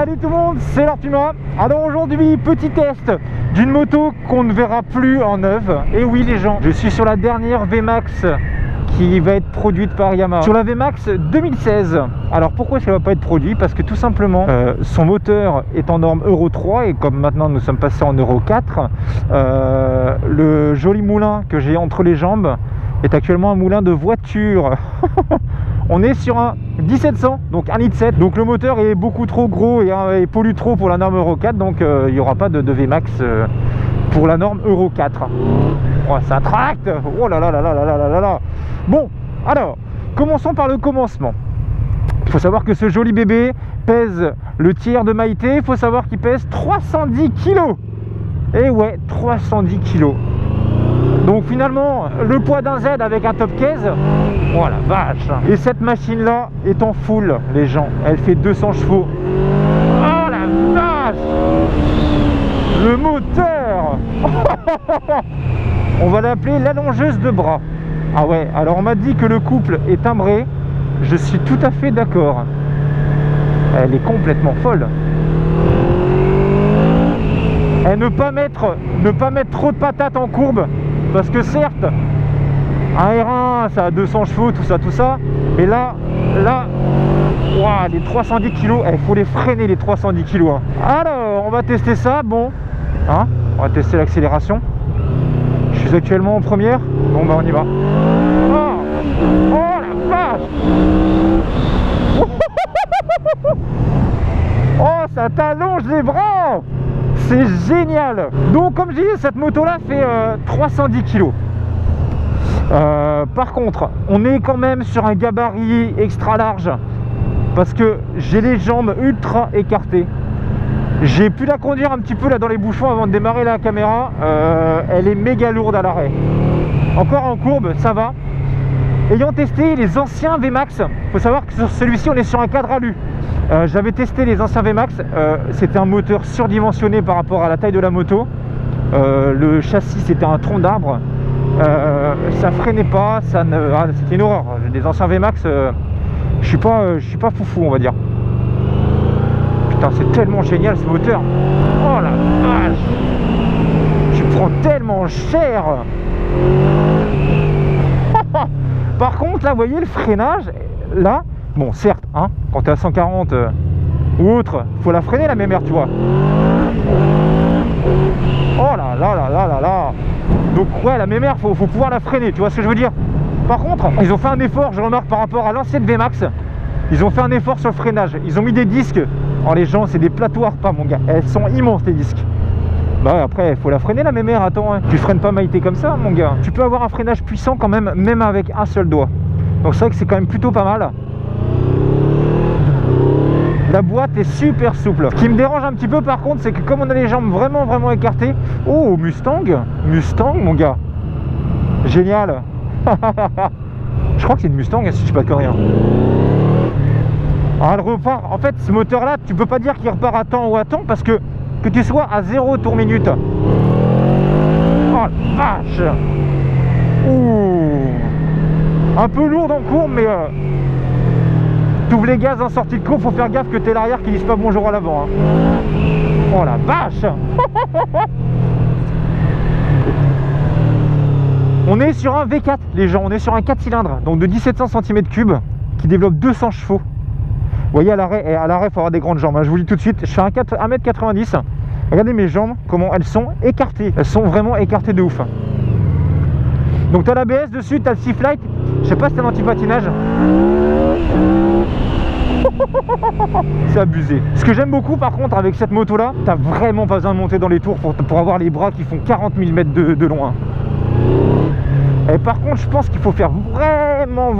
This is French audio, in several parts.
Salut tout le monde, c'est Lord Puma. Alors aujourd'hui, petit test d'une moto qu'on ne verra plus en neuve. Et oui les gens, je suis sur la dernière VMAX qui va être produite par Yamaha. Sur la VMAX 2016. Alors pourquoi ça ne va pas être produit? Parce que tout simplement, son moteur est en norme Euro 3 et comme maintenant nous sommes passés en Euro 4, le joli moulin que j'ai entre les jambes est actuellement un moulin de voiture. On est sur un 1700, donc 1,7 litre. Donc le moteur est beaucoup trop gros et pollue trop pour la norme Euro 4, donc il n'y aura pas de VMAX pour la norme Euro 4. Oh, ça tracte. Oh là là là là là là là là. Bon, alors, commençons par le commencement. Il faut savoir que ce joli bébé pèse le tiers de Maïté. Il faut savoir qu'il pèse 310 kg. Et ouais, 310 kg. Donc finalement, le poids d'un Z avec un top case, oh la vache. Et cette machine-là est en full, les gens. Elle fait 200 chevaux. Oh la vache. Le moteur. On va l'appeler l'allongeuse de bras. Ah ouais, alors on m'a dit que le couple est timbré. Je suis tout à fait d'accord. Elle est complètement folle. Et ne pas mettre trop de patates en courbe. Parce que certes, un R1 ça a 200 chevaux, tout ça. Mais là, wow, les 310 kg, il faut les freiner les 310 kg. Hein. Alors, on va tester ça. Bon, hein, on va tester l'accélération. Je suis actuellement en première. Bon bah on y va. Oh la vache. Oh, ça t'allonge les bras. C'est génial. Donc comme je disais, cette moto là fait 310 kg. Par contre, on est quand même sur un gabarit extra large parce que j'ai les jambes ultra écartées. J'ai pu la conduire un petit peu là dans les bouchons avant de démarrer la caméra. Elle est méga lourde à l'arrêt. Encore en courbe, ça va. Ayant testé les anciens VMAX, il faut savoir que sur celui-ci on est sur un cadre alu. J'avais testé les anciens VMAX, c'était un moteur surdimensionné par rapport à la taille de la moto. Le châssis c'était un tronc d'arbre. Ça freinait pas, c'était une horreur. Les anciens VMAX, je suis pas foufou on va dire. Putain, c'est tellement génial ce moteur. Oh la vache. Tu prends tellement cher. Par contre là vous voyez le freinage là, bon certes hein, quand tu es à 140 ou autre, faut la freiner la mémère tu vois. Oh là là là là là là. Donc ouais la mémère faut pouvoir la freiner, tu vois ce que je veux dire. Par contre ils ont fait un effort, je remarque par rapport à l'ancienne VMAX. Ils ont fait un effort sur le freinage, ils ont mis des disques. Oh les gens c'est des plateaux à repas mon gars, elles sont immenses les disques. Bah ouais, après il faut la freiner la mémère, attends hein. Tu freines pas Maïté comme ça mon gars. Tu peux avoir un freinage puissant quand même, même avec un seul doigt. Donc c'est vrai que c'est quand même plutôt pas mal. La boîte est super souple. Ce qui me dérange un petit peu par contre, c'est que comme on a les jambes vraiment écartées. Oh Mustang mon gars. Génial. Je crois que c'est une Mustang si je dis pas de conneries. Ah, elle repart. En fait ce moteur là, tu peux pas dire qu'il repart à temps ou à temps parce que tu sois à 0 tour minute. Oh la vache. Ouh. Un peu lourde en courbe mais tu ouvres les gaz en sortie de courbe, faut faire gaffe que t'es l'arrière qui dise pas bonjour à l'avant hein. Oh la vache. On est sur un V4 les gens, on est sur un 4 cylindres donc de 1700 cm3 qui développe 200 chevaux. Vous voyez à l'arrêt, il faut avoir des grandes jambes hein. Je vous le dis tout de suite, je fais un 1m90. Regardez mes jambes, comment elles sont écartées. Elles sont vraiment écartées de ouf. Donc tu as l'ABS dessus, tu as le Seaflight. Je sais pas si tu as l'anti-patinage. C'est abusé. Ce que j'aime beaucoup par contre avec cette moto là, tu n'as vraiment pas besoin de monter dans les tours pour avoir les bras qui font 40 000 mètres de loin. Et par contre je pense qu'il faut faire vraiment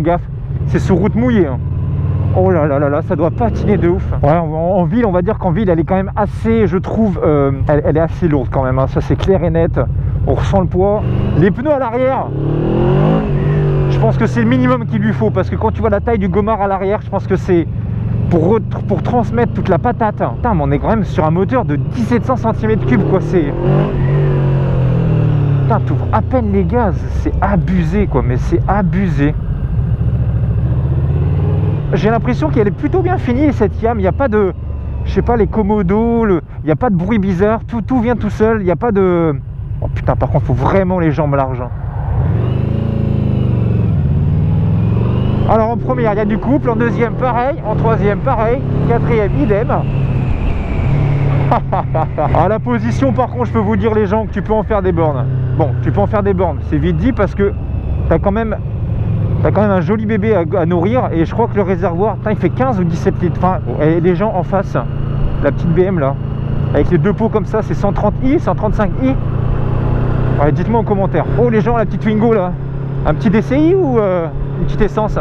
gaffe. C'est sur route mouillée hein. Oh là là là là, ça doit patiner de ouf. Ouais, en ville, on va dire qu'en ville, elle est quand même assez, je trouve, elle est assez lourde quand même. Hein. Ça, c'est clair et net. On ressent le poids. Les pneus à l'arrière, je pense que c'est le minimum qu'il lui faut. Parce que quand tu vois la taille du gomard à l'arrière, je pense que c'est pour transmettre toute la patate. Putain, mais on est quand même sur un moteur de 1700 cm3, quoi. C'est... Putain, t'ouvres à peine les gaz. C'est abusé, quoi. Mais c'est abusé. J'ai l'impression qu'elle est plutôt bien finie cette Yam, il n'y a pas de je sais pas, les commodos, il n'y a pas de bruit bizarre, tout vient tout seul, il n'y a pas de... Oh putain, par contre, faut vraiment les jambes larges. Alors en première, il y a du couple, en deuxième, pareil, en troisième, pareil, quatrième, idem. À la position, par contre, je peux vous dire, les gens, que tu peux en faire des bornes. Bon, tu peux en faire des bornes, c'est vite dit, parce que t'as quand même un joli bébé à nourrir, et je crois que le réservoir, putain, il fait 15 ou 17 litres. Enfin, et les gens en face, la petite BM là, avec les deux pots comme ça, c'est 130i, 135i. Ouais, dites-moi en commentaire. Oh les gens, la petite Twingo là, un petit DCI ou une petite essence?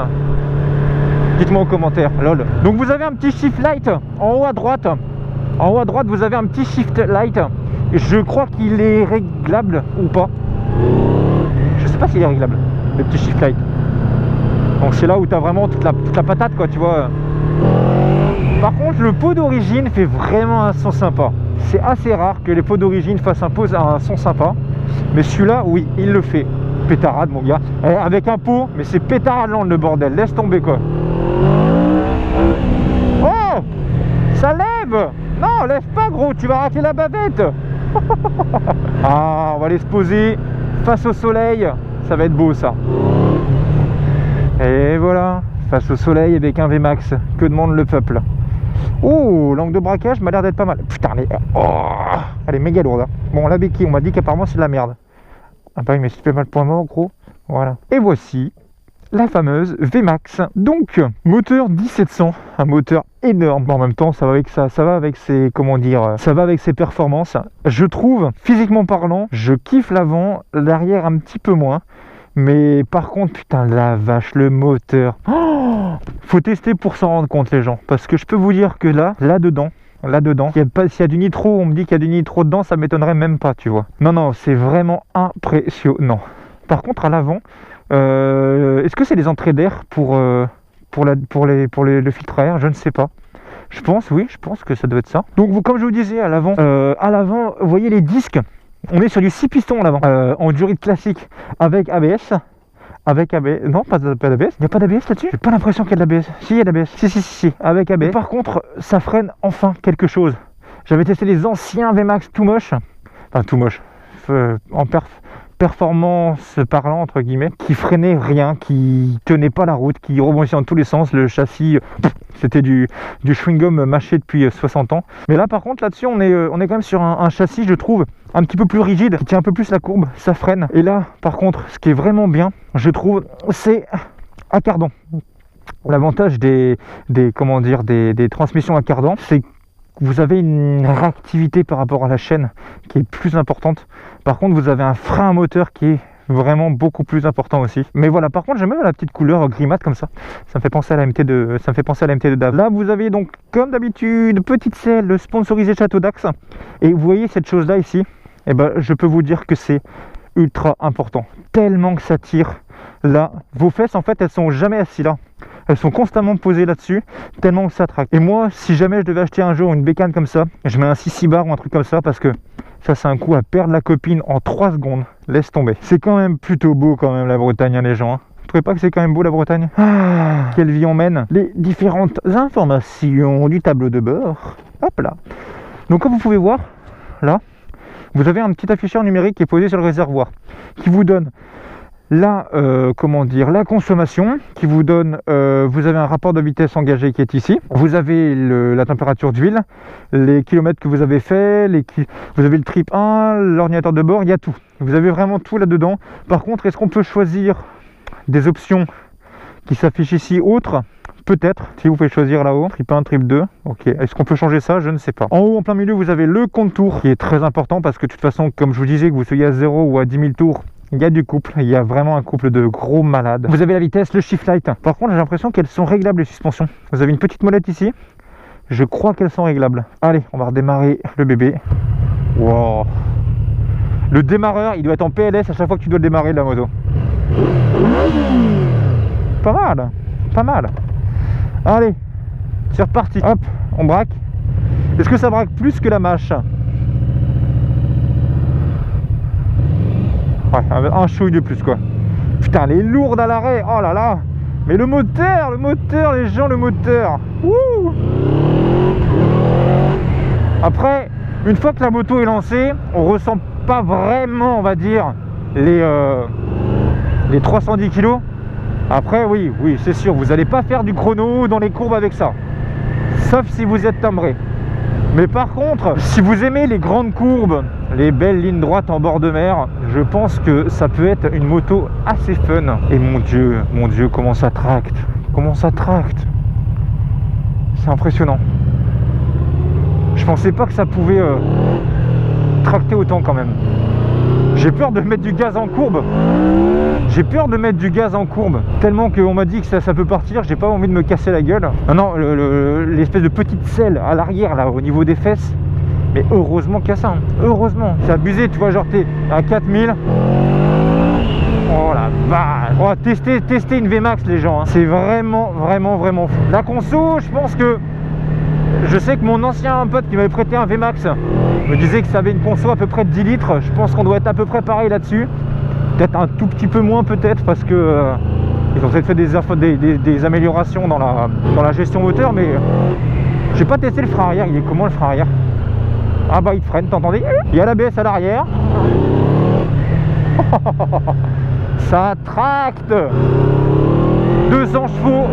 Dites-moi en commentaire, lol. Donc vous avez un petit shift light en haut à droite. En haut à droite, vous avez un petit shift light. Je crois qu'il est réglable ou pas. Je sais pas s'il est réglable, le petit shift light. Donc c'est là où tu as vraiment toute la patate, quoi, tu vois. Par contre, le pot d'origine fait vraiment un son sympa. C'est assez rare que les pots d'origine fassent un son sympa. Mais celui-là, oui, il le fait. Pétarade, mon gars. Avec un pot, mais c'est pétarade le bordel. Laisse tomber, quoi. Oh, ça lève. Non, lève pas, gros, tu vas rater la bavette. Ah, on va aller se poser face au soleil. Ça va être beau, ça. Et voilà, face au soleil avec un VMAX. Que demande le peuple? Oh, l'angle de braquage m'a l'air d'être pas mal. Putain, elle est méga lourde. Hein. Bon, la béquille, on m'a dit qu'apparemment c'est de la merde. Ah bah oui, mais si tu fais mal point mort, gros. Voilà. Et voici la fameuse VMAX. Donc, moteur 1700, un moteur énorme. Bon, en même temps, ça va avec ça va avec ses, comment dire, ça va avec ses performances. Je trouve, physiquement parlant, je kiffe l'avant, l'arrière un petit peu moins. Mais par contre, putain, la vache, le moteur. Oh, faut tester pour s'en rendre compte, les gens. Parce que je peux vous dire que là-dedans, s'il y a du nitro, on me dit qu'il y a du nitro dedans, ça m'étonnerait même pas, tu vois. Non, c'est vraiment impressionnant. Par contre, à l'avant, est-ce que c'est les entrées d'air pour le filtre à air? Je ne sais pas. Je pense que ça doit être ça. Donc, comme je vous disais, à l'avant, vous voyez les disques. On est sur du 6 pistons à l'avant, en durite classique avec ABS. Non, pas d'ABS. Il n'y a pas d'ABS là-dessus? J'ai pas l'impression qu'il y a de l'ABS. Si, il y a de l'ABS. Si, avec ABS. Mais par contre, ça freine enfin quelque chose. J'avais testé les anciens VMAX tout moche. Enfin, tout moche. En performance parlant, entre guillemets, qui freinaient rien, qui tenaient pas la route, qui rebondissaient dans tous les sens. Le châssis, c'était du chewing-gum mâché depuis 60 ans. Mais là, par contre, là-dessus, on est quand même sur un châssis, je trouve, un petit peu plus rigide, qui tient un peu plus la courbe, ça freine. Et là, par contre, ce qui est vraiment bien, je trouve, c'est à cardan. L'avantage des transmissions à cardan, c'est que vous avez une réactivité par rapport à la chaîne qui est plus importante. Par contre, vous avez un frein à moteur qui est vraiment beaucoup plus important aussi. Mais voilà, par contre, j'aime bien la petite couleur gris mat comme ça. Ça me fait penser à la MT de DAF. Là, vous avez donc, comme d'habitude, petite selle sponsorisée Château d'Axe. Et vous voyez cette chose-là ici, eh ben, je peux vous dire que c'est ultra important. Tellement que ça tire. Là, vos fesses, en fait, elles sont jamais assises là. Elles sont constamment posées là-dessus, tellement que ça traque. Et moi, si jamais je devais acheter un jour une bécane comme ça, je mets un 6 bar ou un truc comme ça, parce que ça, c'est un coup à perdre la copine en 3 secondes. Laisse tomber. C'est quand même plutôt beau, quand même, la Bretagne, hein, les gens. Hein. Vous trouvez pas que c'est quand même beau, la Bretagne? Quelle vie on mène. Les différentes informations du tableau de bord. Hop là. Donc, comme vous pouvez voir, là, vous avez un petit afficheur numérique qui est posé sur le réservoir, qui vous donne la consommation, qui vous donne, vous avez un rapport de vitesse engagé qui est ici, vous avez la température d'huile, les kilomètres que vous avez fait, vous avez le trip 1, l'ordinateur de bord, il y a tout, vous avez vraiment tout là-dedans. Par contre, est-ce qu'on peut choisir des options qui s'affichent ici autres? Peut-être, si vous pouvez choisir là-haut, trip 1, trip 2, ok. Est-ce qu'on peut changer ça? Je ne sais pas. En haut, en plein milieu, vous avez le contour qui est très important parce que de toute façon, comme je vous disais, que vous soyez à 0 ou à 10 000 tours, il y a du couple, il y a vraiment un couple de gros malades. Vous avez la vitesse, le shift light. Par contre, j'ai l'impression qu'elles sont réglables, les suspensions. Vous avez une petite molette ici. Je crois qu'elles sont réglables. Allez, on va redémarrer le bébé. Wow. Le démarreur, il doit être en PLS à chaque fois que tu dois le démarrer de la moto. Pas mal, pas mal. Allez, c'est reparti. Hop, on braque. Est-ce que ça braque plus que la mâche? Ouais, un chouille de plus, quoi. Putain, elle est lourde à l'arrêt. Oh là là. Mais le moteur, les gens, le moteur. Wouh. Après, une fois que la moto est lancée, on ressent pas vraiment, on va dire, les 310 kg. Après, oui, c'est sûr, vous n'allez pas faire du chrono dans les courbes avec ça. Sauf si vous êtes timbré. Mais par contre, si vous aimez les grandes courbes, les belles lignes droites en bord de mer, je pense que ça peut être une moto assez fun. Et mon Dieu, comment ça tracte. Comment ça tracte. C'est impressionnant. Je pensais pas que ça pouvait tracter autant quand même. J'ai peur de mettre du gaz en courbe. J'ai peur de mettre du gaz en courbe. Tellement qu'on m'a dit que ça peut partir, j'ai pas envie de me casser la gueule. Non, l'espèce de petite selle à l'arrière, là, au niveau des fesses. Mais heureusement qu'il y a ça. Hein. Heureusement. C'est abusé, tu vois, genre t'es à 4000. Oh la vache. On va tester une VMAX, les gens. Hein. C'est vraiment fou. La conso, je pense que... Je sais que mon ancien pote qui m'avait prêté un VMAX me disait que ça avait une conso à peu près de 10 litres. Je pense qu'on doit être à peu près pareil là-dessus. Peut-être un tout petit peu moins peut-être parce que ils ont peut-être fait des améliorations dans la gestion moteur, mais j'ai pas testé le frein arrière. Il est comment le frein arrière? Ah bah il freine, t'entendez? Il y a l'ABS à l'arrière. Ça tracte. 200 chevaux.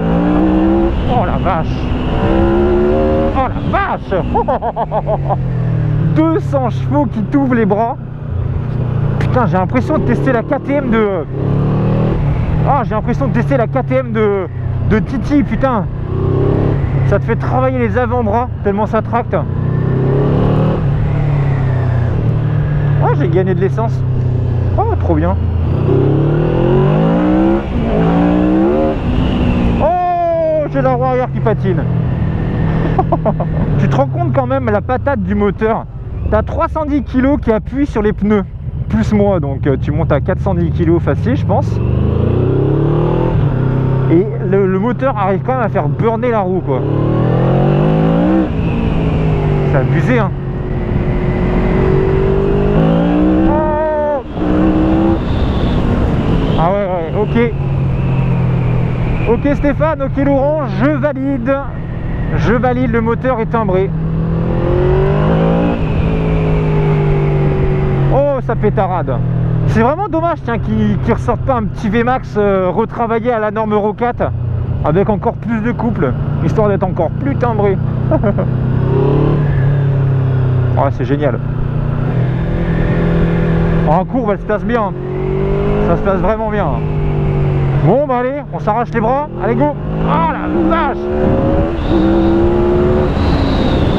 Oh la vache. Oh la vache. 200 chevaux qui t'ouvrent les bras. Putain, j'ai l'impression de tester la KTM de... Ah, j'ai l'impression de tester la KTM de Titi, putain. Ça te fait travailler les avant-bras tellement ça tracte. Oh, j'ai gagné de l'essence. Oh, trop bien. Oh, j'ai la roue arrière qui patine. Tu te rends compte quand même la patate du moteur. T'as 310 kg qui appuie sur les pneus. Plus moi, donc tu montes à 410 kg facile, je pense. Et le moteur arrive quand même à faire burner la roue, quoi. C'est abusé, hein. Ah ouais, ok. Ok Stéphane, ok Laurent, je valide, le moteur est timbré. Oh, ça pétarade. C'est vraiment dommage, tiens, qu'ils ressortent pas un petit VMAX retravaillé à la norme Euro 4 avec encore plus de couple, histoire d'être encore plus timbré. Oh, c'est génial. En courbe, elle se place bien. Ça se place vraiment bien. Bon, bah allez, on s'arrache les bras. Allez, go. Oh la vache.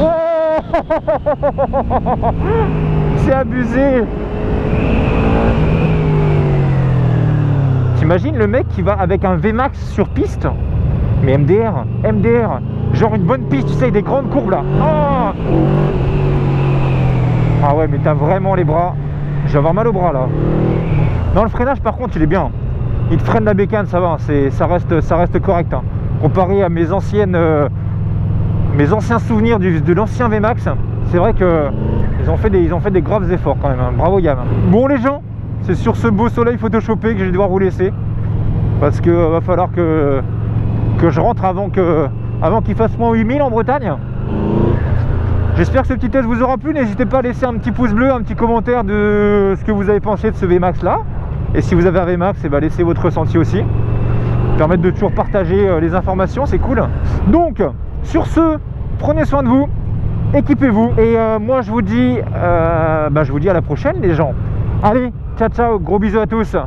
Oh. C'est abusé. T'imagines le mec qui va avec un VMAX sur piste? Mais MDR, genre une bonne piste, tu sais, des grandes courbes là. Oh. Ah ouais, mais t'as vraiment les bras. Je vais avoir mal aux bras là. Non, le freinage par contre il est bien. Il te freine la bécane, ça va, ça reste correct. Hein. Comparé à mes anciens souvenirs de l'ancien VMAX, c'est vrai que ils ont fait des graves efforts quand même. Hein. Bravo Yam. Bon les gens, c'est sur ce beau soleil photoshopé que je vais devoir vous laisser. Parce que va falloir que je rentre avant qu'il fasse moins 8000 en Bretagne. J'espère que ce petit test vous aura plu. N'hésitez pas à laisser un petit pouce bleu, un petit commentaire de ce que vous avez pensé de ce VMAX là. Et si vous avez un VMAX, eh ben laissez votre ressenti aussi. Permettre de toujours partager les informations, c'est cool. Donc, sur ce, prenez soin de vous, équipez-vous. Et moi, je vous dis à la prochaine, les gens. Allez, ciao, ciao, gros bisous à tous.